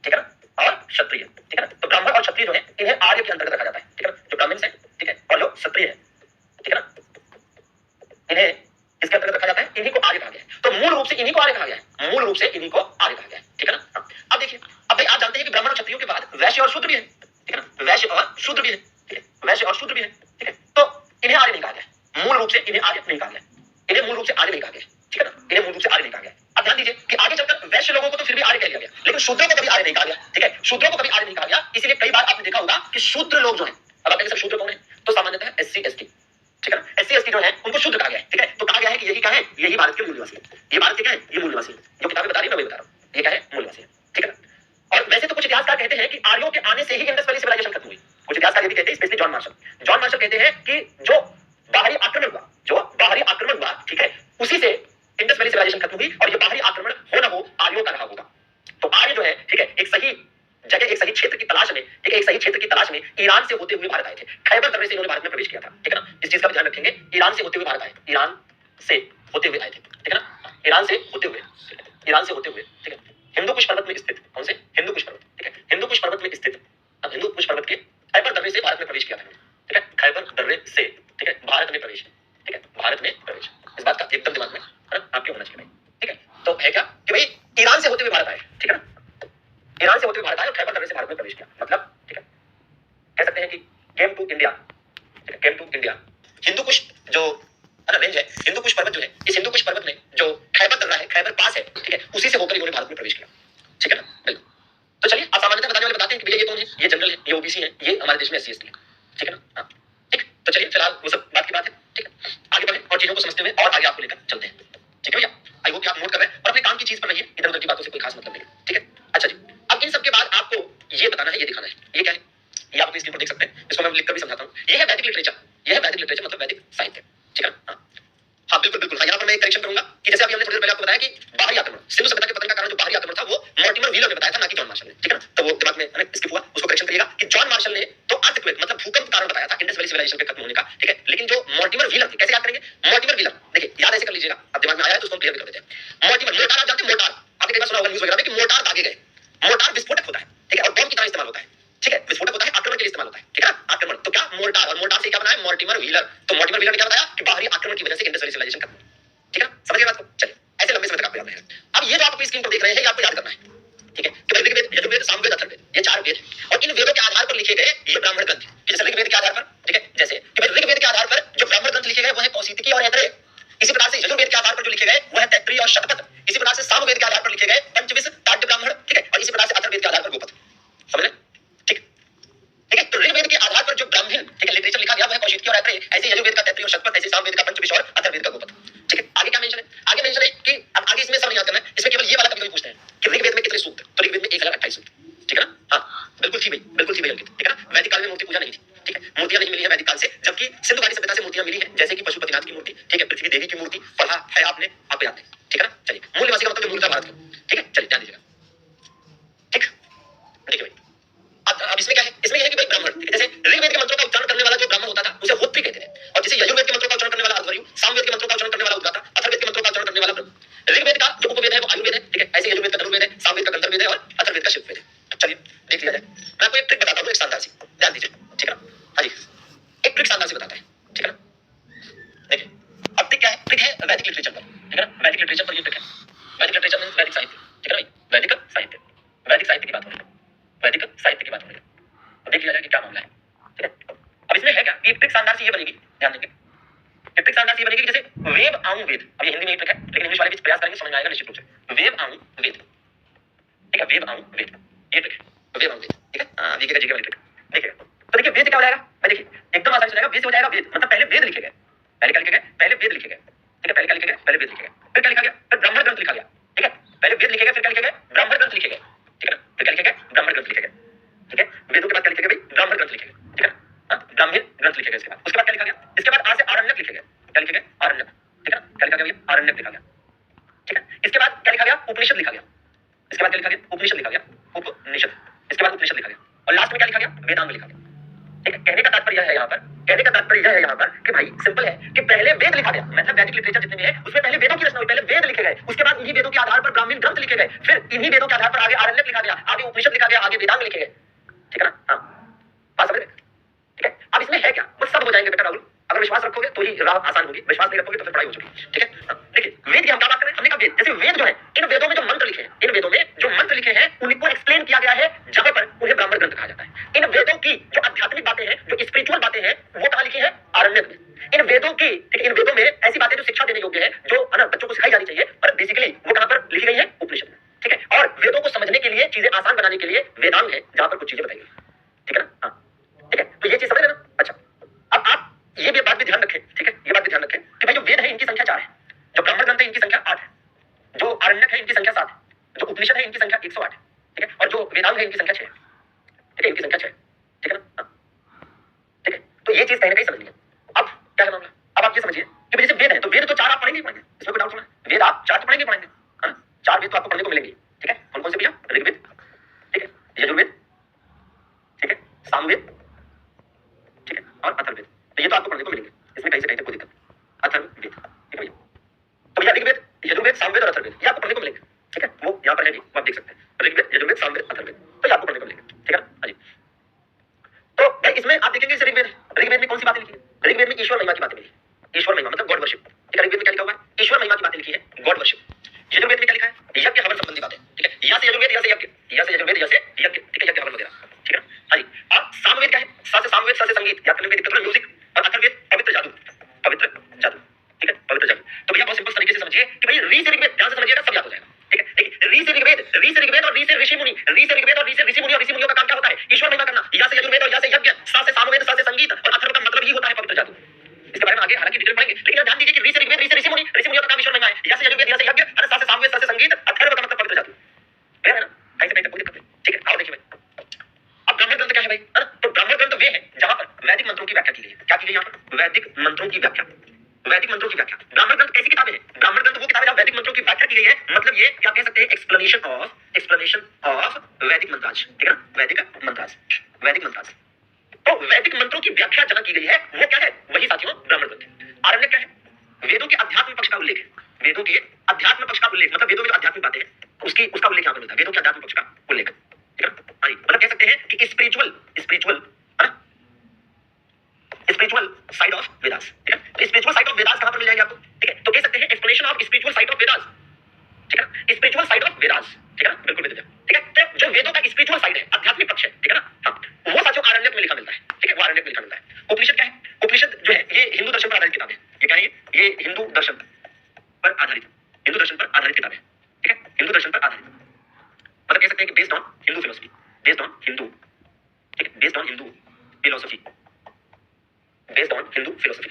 ठीक है ना, और क्षत्रिय, ठीक है ना। तो ब्राह्मण और क्षत्रिय जो है इन्हें आर्य के अंतर्गत रखा जाता है, ठीक है ना, जो ब्राह्मण है, ठीक है, और जो क्षत्रिय है, ठीक है ना, इन्हें इसके अंतर्गत रखा जाता है, इन्हीं को आर्य कहा गया है। तो मूल रूप से इन्हीं को आर्य कहा गया है, मूल रूप से इन्हीं को आर्य कहा गया है, ठीक है ना। हाँ। अब देखिए, अब भाई आप जानते हैं कि ब्राह्मण और क्षत्रियों के बाद वैश्य और शूद्र भी है, ठीक है ना, वैश्य और शूद्र भी है, ठीक है, वैश्य और शूद्र भी है, ठीक है। तो इन्हें आर्य नहीं कहा गया, मूल रूप से इन्हें आर्य नहीं कहा गया, इन्हें मूल रूप से आर्य नहीं कहा गया, ठीक है ना, इन्हें मूल रूप से आर्य नहीं कहा गया। अब ध्यान दीजिए कि आगे चलकर वैश्य लोगों को तो फिर भी आर्य कह दिया गया, लेकिन शूद्रों को कभी आर्य नहीं कहा गया, ठीक है, शूद्रों को कभी आर्य नहीं कहा गया। इसीलिए कई बार आपने देखा होगा कि शूद्र लोग जो है, अब आप कहेंगे सर शूद्र कौन है, तो सामान्यतः एससी एसटी, ठीक है ना, एससी एसटी जो है उनको शुद्ध कहा गया है, ठीक है। तो कहा गया है कि यही क्या है, यही भारत के मूल निवासी है, ये भारत के क्या है, ये मूल निवासी है, जो किताबें बता रही है मैं वही बता रहा हूँ, ये क्या है, मूल निवासी है, ठीक है ना। और वैसे तो कुछ इतिहासकार कहते हैं कि आर्यों के आने से ही इंडस वैली सिविलाइजेशन खत्म हुई, कुछ इतिहासकार ये भी कहते हैं, स्पेशली जॉन मार्शल कहते हैं कि जो बाहरी आक्रमण हुआ, जो बाहरी आक्रमण हुआ, ठीक है, उसी से इंडस वैली सिविलाइजेशन खत्म हुई और ये बाहरी आक्रमण हो ना हो आर्यों का रहा होगा। तो आर्य जो है, ठीक है, एक सही जगह, एक सही क्षेत्र की तलाश में, ठीक है, एक सही क्षेत्र की तलाश में ईरान से होते हुए भारत आए थे, खैबर दर्रे से इन्होंने भारत में प्रवेश किया था, ठीक है ना, इस चीज का ध्यान रखेंगे, ईरान से होते हुए भारत आए, ईरान से होते हुए आए थे, ठीक है ना, ईरान से होते हुए, ईरान से होते हुए, ठीक है, हिंदू कुश पर्वत में स्थित, कौन से, हिंदू कुश पर्वत, ठीक है, हिंदू कुश पर्वत में स्थित, हिंदू कुश पर्वत के खैबर दर्रे से भारत में प्रवेश किया था, ठीक है, खैबर दर्रे से, ठीक है, भारत में प्रवेश, ठीक है, भारत में प्रवेश, इस बात का एकदम दिमाग में आपके होना चाहिए भाई, ठीक है। तो है क्या कि भाई ईरान से होते हुए भारत आए, ठीक है ना, ईरान से होते हुए भारत आए और खैबर दर्रे से भारत में प्रवेश किया, मतलब ठीक है, कह सकते हैं कि came to India, came to India, Hindu Kush जो रेंज है, हिंदू कुश पर्वत जो है, इस हिंदू कुश पर्वत में जो खैबर दर्रा है, खैबर पास है, ठीक है, उसी से होकर इन्होंने भारत में प्रवेश किया, ठीक है ना, बिल्कुल। तो चलिए आप सामान्यतः बताने वाले बताते हैं कि भैया ये कौन है, ये जनरल है, ये ओबीसी है, ये हमारे देश में एससी एसटी है, ठीक है ना। हाँ ठीक, तो चलिए फिलहाल वो सब बात की बात है, ठीक है, आगे बढ़े और चीजों को समझते हुए और आगे आपको लेकर चलते हैं, ठीक है भैया। आई होप कि आप नोट कर रहे हैं और अपने काम की चीज पर रहिए, इधर उधर की बातों से कोई खास मतलब नहीं, ठीक है। अच्छा जी, अब इन सब के बाद आपको ये बताना है, ये दिखाना है, ये क्या है, ये आप स्क्रीन पर देख सकते हैं, इसको मैं लिखकर भी समझाता हूँ। ये है वैदिक लिटरेचर, ये है वैदिक लिटरेचर मतलब वैदिक साहित्य, ठीक है। हाँ हाँ बिल्कुल बिल्कुल, हाँ यहाँ पर मैं एक करेक्शन करूंगा कि जैसे अभी हमने थोड़ी देर पहले आपको बताया कि बाहरी आक्रमण, सिंधु सभ्यता के पतन का कारण जो बाहरी आक्रमण था वो मॉर्टिमर व्हीलर ने बताया था, ना कि जॉन मार्शल ने, ठीक है ना। तो वो दिमाग में स्किप हुआ, उसको करेक्शन करिएगा कि जॉन मार्शल ने तो अर्थक्वेक मतलब भूकंप कारण बताया था इंडस वैली सिविलाइजेशन के खत्म होने का, ठीक है। लेकिन जो मॉर्टिमर व्हीलर थे, कैसे याद करेंगे, मॉर्टिमर व्हीलर देखिए याद ऐसे कर लीजिएगा, अब दिमाग में आया है तो उसको क्लियर कर देते हैं। मॉर्टिमर, मोर्टार आप जानते हैं, मोर्टार आपने कई बार सुना होगा न्यूज़ वगैरह में कि मोर्टार दागे गए, मोर्टार विस्फोटक होता है, ठीक है, और बम की तरह इस्तेमाल होता है, ठीक है, विस्फोटक होता है, आक्रमण के लिए इस्तेमाल होता है, ठीक है, आक्रमण। तो क्या मोर्टार, और मोर्टार से क्या बना है, मॉर्टिमर व्हीलर। तो मॉर्टिमर व्हीलर ने क्या बताया कि बाहरी आक्रमण की वजह से इंडस्ट्रियलाइजेशन खत्म। ठीक है, समझ गए बात को? चलिए, ऐसे लंबे समय तक आपको याद रहेगा। अब ये जो आप अपनी स्क्रीन पर देख रहे हैं, ये आपको याद करना है। ठीक है, कि ऋग्वेद, यजुर्वेद, सामवेद, अथर्ववेद, ये 4 वेद हैं, और इन वेदों के आधार पर लिखे गए ये ब्राह्मण ग्रंथ। जैसे ऋग्वेद के आधार पर, ठीक है, जैसे कि ऋग्वेद के आधार पर जो ब्राह्मण ग्रंथ लिखे गए वो है कौशिकी और ऐतरेय। इसी प्रकार से यजुर्वेद के आधार पर जो लिखे गए वो है तैत्तिरीय और शतपथ। इसी प्रकार से सामवेद के आधार पर लिखे गए पंचविंश, ताड्य ब्राह्मण, ठीक है, और इसी प्रकार से अथर्ववेद के आधार पर गोपथ। समझ रहे? ठीक है, तो ऋग्वेद के आधार पर जो ब्राह्मण, ठीक है, लिटरेचर लिखा गया वो है कौशिकी और ऐतरेय, ऐसे यजुर्वेद का तैत्तिरीय और शतपथ, ऐसे सामवेद का पंचविंश और अथर्ववेद का गोपथ। ठीक है, आगे क्या मेंशन है? आगे मेंशन है कि अब आगे इसमें सब याद करना है, इसमें केवल ये वाला कभी-कभी पूछते हैं कि ऋग्वेद में कितने सूक्त? तो ऋग्वेद में 1028 सूक्त। ठीक है ना? हाँ, बिल्कुल थी भाई, बिल्कुल थी भाई अंकित। ठीक है ना? वैदिक काल में मूर्ति पूजा नहीं थी। ठीक है, मूर्तियां नहीं मिली है वैदिक काल से, जबकि सिंधु घाटी सभ्यता से मूर्तियां मिली है, जैसे कि पशुपतिनाथ की मूर्ति, ठीक है, पृथ्वी देवी की मूर्ति, पढ़ा है आपने, आपको याद है। ठीक है ना? चलिए, मूल निवासी का मतलब जो मूल था भारत का। ठीक है, चलिए ध्यान दीजिएगा। ठीक, देखिए भाई, अब इसमें क्या है? इसमें यह है कि भाई ब्राह्मण, ठीक है, जैसे ऋग्वेद के मंत्रों का उच्चारण करने वाला जो ब्राह्मण होता था उसे होत्री कहते थे, और जैसे यजुर्वेद के मंत्रों का उच्चारण करने वाला अध्वर्यु, सामवेद के मंत्रों का उच्चारण करने वाला उद्गाता, अथर्ववेद के मंत्रों का उच्चारण करने वाला ब्रह्म। ऋग्वेद का जो उपवेद है वो आयुर्वेद है, ठीक है, ऐसे यजुर्वेद का धनुर्वेद है, सामवेद का गंधर्ववेद है और अथर्ववेद का शिववेद है। चलिए देख लिया जाए। मैं आपको एक ट्रिक बताता हूँ, एक शानदार सी, ध्यान दीजिए। ठीक है ना? हाँ जी, एक ट्रिक शानदार सी बताता है। ठीक है ना? देखिए, अब ट्रिक क्या है? ट्रिक है वैदिक लिटरेचर पर। ठीक है ना? वैदिक लिटरेचर पर ये ट्रिक है। वैदिक लिटरेचर मींस वैदिक साहित्य। ठीक है ना भाई? वैदिक साहित्य, वैदिक साहित्य की बात हो रही है, वैदिक साहित्य की बात हो रही है। तो देख लिया जाए कि क्या मामला है। ठीक है, अब इसमें है क्या कि ट्रिक शानदार सी ये बनेगी, ध्यान देंगे। ट्रिक शानदार सी बनेगी कि जैसे वेब आऊं वेद, अब ये हिंदी में एक ट्रिक है, लेकिन इंग्लिश वाले भी प्रयास करेंगे, समझ में आएगा निश्चित रूप से। वेब आऊं वेद, ठीक है, वेब आऊं वेद, ये ट्रिक है, वेब आऊं वेद। ठीक है, जीके का जीके वाली ट्रिक। देखिएगा, तो देखिए वेद क्या हो जाएगा भाई, देखिए एकदम आसान से हो जाएगा। वेद से हो जाएगा वेद, मतलब पहले वेद लिखे गए, पहले क्या लिखे गए, पहले वेद लिखे गए। ठीक है, पहले क्या लिखे गए, पहले वेद लिखे गए, फिर क्या लिखा गया, फिर ब्राह्मण ग्रंथ लिखा गया। ठीक है, पहले वेद लिखे गए, फिर क्या लिखे गए, ब्राह्मण ग्रंथ लिखे गए। ठीक है ना? फिर क्या लिखे गए, ब्राह्मण ग्रंथ लिखे गए। ठीक है, वेदों के बाद क्या लिखे गए भाई, ब्राह्मण ग्रंथ लिखे गए। ठीक है ना? ब्राह्मण ग्रंथ लिखे गए। उसके बाद क्या लिखा गया, इसके बाद आ से आरण्यक लिखे गए। क्या लिखे गए, आरण्यक। ठीक है ना? क्या लिखा गया भैया, आरण्यक लिखा गया। ठीक है, इसके बाद क्या लिखा गया, उपनिषद लिखा गया। इसके बाद क्या लिखा गया, उपनिषद लिखा गया, उपनिषद। इसके बाद उपनिषद लिखा गया, और लास्ट में क्या लिखा गया, वेदांग लिखा गया। ठीक है, कहने का तात्पर्य है यहाँ पर, कहने का तात्पर्य यह है यहाँ पर कि भाई सिंपल है कि पहले वेद लिखा गया, मतलब वैदिक लिटरेचर जितने भी है उसमें पहले वेदों की रचना हुई, पहले वेद लिखे गए, उसके बाद इन्हीं वेदों के आधार पर ब्राह्मण ग्रंथ लिखे गए, फिर इन्हीं वेदों के आधार पर आगे आरण्यक लिखा गया, आगे उपनिषद लिखा गया, आगे वेदांग लिखे गए। ठीक है ना? हाँ, बात समझ रहे? ठीक है, अब इसमें है क्या, वो सब हो जाएंगे बेटा राहुल, अगर विश्वास रखोगे तो ही राह आसान होगी, विश्वास नहीं रखोगे तो फिर पढ़ाई हो चुकी। ठीक है, देखिए वेद की हम क्या बात कर रहे हैं, हमने कहा वेद, जैसे वेद जो है, इन वेदों में जो मंत्र लिखे हैं, इन वेदों में जो मंत्र लिखे हैं उनको एक्सप्लेन किया गया है, जहां पर उन्हें ब्राह्मण ग्रंथ कहा जाता है। इन वेदों की जो आध्यात्मिक बातें हैं, जो स्पिरिचुअल बातें हैं, वो कहां लिखी है, आरण्यक में। इन वेदों की, ठीक है, इन वेदों में ऐसी बातें जो शिक्षा देने योग्य है, जो है ना बच्चों को सिखाई जानी चाहिए, पर बेसिकली वो कहां पर लिखी गई है, उपनिषद में। ठीक है, और वेदों को समझने के लिए, चीजें आसान बनाने के लिए वेदांग है, जहां पर कुछ चीजें बताई गई। ठीक है ना? हाँ, ठीक है, तो ये चीज समझ रहे ना? अच्छा, अब आप ये भी बात भी ध्यान रखें, ठीक है, ये बात भी ध्यान रखें कि भाई जो वेद है इनकी संख्या 4 है, जो ब्राह्मण ग्रंथ है इनकी संख्या 8 है, जो आरण्यक है इनकी संख्या 7 है, जो उपनिषद है इनकी संख्या 108 है। ठीक है, और जो वेदांग है इनकी संख्या 6 है। ठीक है, इनकी संख्या 6 है। ठीक है ना? हाँ, ठीक है, तो ये चीज कहीं ना कहीं समझ लीजिए। अब क्या है मामला, अब आप ये समझिए कि जैसे वेद है तो वेद तो 4 आप पढ़ेंगे ही पढ़ेंगे, इसमें कोई डाउट थोड़ा है, वेद आप 4 तो पढ़ेंगे पढ़ेंगे, है ना? 4 वेद तो आपको पढ़ने को मिलेंगे। ठीक है, कौन कौन से भैया, ऋग्वेद, ठीक है, यजुर्वेद, ठीक है, सामवेद, ठीक है, और अथर्ववेद, तो ये तो आपको पढ़ने को मिलेंगे, इसमें कहीं से कहीं तक कोई दिक्कत नहीं। अथर्ववेद, ठीक है भैया, तो भैया ऋग्वेद, यजुर्वेद, सामवेद और अथर्ववेद ये आपको पढ़ने को मिलेंगे। ठीक है, वो यहाँ पर है भी, वो आप देख सकते हैं, ऋग्वेद, यजुर्वेद, सामवेद, अथर्ववेद, तो ये आपको पढ़ने को मिलेंगे। ठीक है ना? हाँ जी, तो भाई इसमें आप देखेंगे जैसे ऋग्वेद, ऋग्वेद में कौन सी बातें लिखी है, ऋग्वेद में ईश्वर महिमा की बातें मिली, ईश्वर महिमा मतलब गॉड वर्शिप। ठीक है, ऋग्वेद में क्या लिखा हुआ है, ईश्वर महिमा की बातें लिखी है, गॉड वर्शिप। यजुर्वेद में क्या लिखा है, यज्ञ हवन संबंधी बातें। ठीक है, या से यजुर्वेद, या से यज्ञ, या से यजुर्वेद, या से यज्ञ, ठीक है, यज्ञ हवन वगैरह। ठीक है, हाँ जी, अब सामवेद क्या है, सा से सामवेद, सा से संगीत, याद करने में दिक्कत है, म्यूजिक, और अथर्ववेद पवित्र जादू, पवित्र जादू। ठीक है, पवित्र जादू। तो भैया बहुत सिंपल तरीके से समझिए कि भाई री से ऋग्वेद, ध्यान से समझिएगा, सब याद हो जाएगा। ठीक है, देखिए री से ऋग्वेद, री से ऋग्वेद और री से ऋषि मुनि, री से ऋग्वेद और री से ऋषि मुनि, और ऋषि मुनियों का काम क्या होता है, ईश्वर महिमा करना। या से यजुर्वेद और या से यज्ञ, सा से सामवेद, सा से संगीत, और अथर्व का मतलब ही होता है पवित्र जादू। इसके बारे में आगे हालांकि डिटेल पढ़ेंगे, लेकिन ध्यान दीजिए कि री से ऋग्वेद, री से ऋषि मुनि, ऋषि मुनियों का काम ईश्वर महिमा है, या से यजुर्वेद, या से यज्ञ, और सा से सामवेद, सा से संगीत, अथर्व का मतलब पवित्र जादू। क्लियर है ना? कहीं से कहीं तक कोई दिक्कत नहीं। ठीक है, आओ देखिए भाई, अब ब्राह्मण ग्रंथ क्या है भाई, है ना? तो ब्राह्मण ग्रंथ वे है जहां पर वैदिक मंत्रों की व्याख्या की गई है। क्या की गई यहाँ पर, वैदिक मंत्रों की व्याख्या, वैदिक मंत्रों की व्याख्या। ब्राह्मण ग्रंथ ऐसी किताबें हैं, ब्राह्मण ग्रंथ वो किताबें जहां वैदिक मंत्रों की व्याख्या की गई है, मतलब ये क्या कह सकते हैं, एक्सप्लेनेशन ऑफ वैदिक मंत्राज। ठीक है ना? वैदिक मंत्राज, वैदिक मंत्राज। तो वैदिक मंत्रों की व्याख्या जहां की गई है वो क्या है, वही साथियों ब्राह्मण ग्रंथ। आरण्य क्या है, वेदों के अध्यात्म पक्ष का उल्लेख है, वेदों के अध्यात्म पक्ष का उल्लेख, मतलब वेदों में जो आध्यात्मिक बातें हैं उसका उल्लेख यहाँ पर मिलता है, वेदों के अध्यात्म पक्ष का उल्लेख। ठीक है, मतलब कह सकते हैं कि स्पिरिचुअल, स्पिरिचुअल, है ना, स्पिरिचुअल साइड ऑफ वेदास, ठीक है। तो स्पिरिचुअल साइड ऑफ वेदास कहां पर मिल जाएंगे आपको, ठीक है। तो कह सकते हैं explanation of spiritual side of Vedas, ठीक है, स्पिरिचुअल साइड ऑफ वेदास, ठीक है ना, बिल्कुल मिल जाएगा, ठीक है। तो जो वेदों का स्पिरिचुअल साइड है, आध्यात्मिक पक्ष है, ठीक है ना, हाँ, वो साचो आरण्यक में लिखा मिलता है, ठीक है, वो आरण्यक में लिखा मिलता है। उपनिषद क्या है, उपनिषद जो है ये हिंदू दर्शन पर आधारित किताब है। ये क्या है, ये हिंदू दर्शन पर आधारित, हिंदू दर्शन पर आधारित किताब है, ठीक है, हिंदू दर्शन पर आधारित, मतलब कह सकते हैं कि based on Hindu philosophy, based on Hindu, ठीक है, based on Hindu philosophy, based on Hindu philosophy,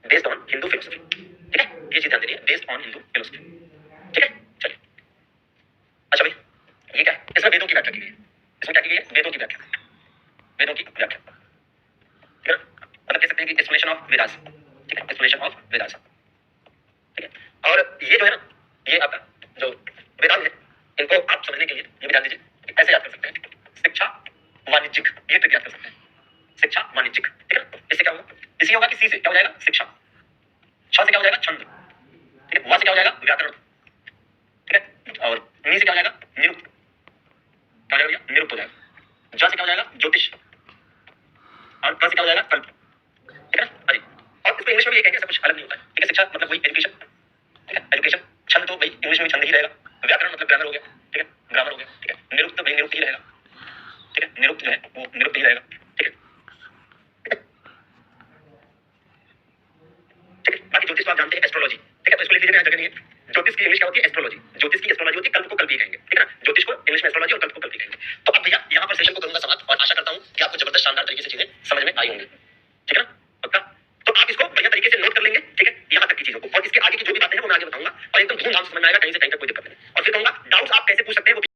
based on Hindu philosophy, ठीक है, ये चीज ध्यान देनी है, बेस्ड ऑन हिंदू फिलोसफी, ठीक है। चलिए, अच्छा भाई ये क्या है, इसमें वेदों की व्याख्या की गई है, इसमें क्या की गई है, वेदों की व्याख्या, वेदों की व्याख्या, ठीक है, मतलब कह सकते हैं कि एक्सप्लेनेशन ऑफ वेदास, ठीक है, एक्सप्लेनेशन ऑफ वेदास, ठीक है। और ये जो है ना, ये आपका जो वेदांत है, इनको आप समझने के लिए ये भी ध्यान दीजिए, ऐसे याद कर सकते हैं, शिक्षा वाणिज्यिक, ये ट्रिक याद कर सकते हैं, शिक्षा वाणिज्यिक, ठीक है। इससे क्या होगा, इसी होगा कि सी से क्या हो जाएगा, शिक्षा, छ से क्या हो जाएगा, छंद, ठीक है, वा से क्या हो जाएगा, व्याकरण, ठीक है, और नी से क्या हो जाएगा, निरुक्त, क्या हो जाएगा, निरुक्त हो जाएगा, जा से क्या हो जाएगा, ज्योतिष, और क से क्या हो जाएगा, कल्प, ठीक है ना। और इसको इंग्लिश में भी ये कहेंगे, ऐसा कुछ अलग नहीं होता है, ठीक है। शिक्षा मतलब वही एजुकेशन, ठीक है, एजुकेशन, छंद तो भाई इंग्लिश में छंद ही रहेगा, व्याकरण मतलब ग्रामर हो गया, ठीक है, ग्रामर हो गया, ठीक है, निरुक्त भाई निरुक्त ही रहेगा, ठीक है, निरुक्त जो है वो निरुक्त ही रहेगा, ठीक है, ठीक है। बाकी ज्योतिष तो आप जानते हैं, एस्ट्रोलॉजी, ठीक है, तो इसको लिख लीजिएगा, जगह नहीं है। ज्योतिष की इंग्लिश क्या होती है, एस्ट्रोलॉजी, ज्योतिष की एस्ट्रोलॉजी होती है, कल्प को कल्पी कहेंगे, ठीक है ना, ज्योतिष को इंग्लिश में एस्ट्रोलॉजी और कल्प को कल्पी कहेंगे। तो अब भैया यहाँ पर सेशन को करूंगा समाप्त, और आशा करता हूँ कि आपको जबरदस्त शानदार तरीके से चीजें समझ में आई होंगी, ठीक है ना, पक्का। तो आप इसको बढ़िया तरीके से नोट कर लेंगे, ठीक है, यहाँ तक की चीजों को, और इसके आगे की जो भी बातें हैं वो मैं आगे बताऊंगा, और एकदम धूमधाम से समझ में आएगा, कहीं से कहीं तक कोई दिक्कत नहीं। और फिर कहूंगा डाउट्स आप कैसे पूछ सकते हैं वो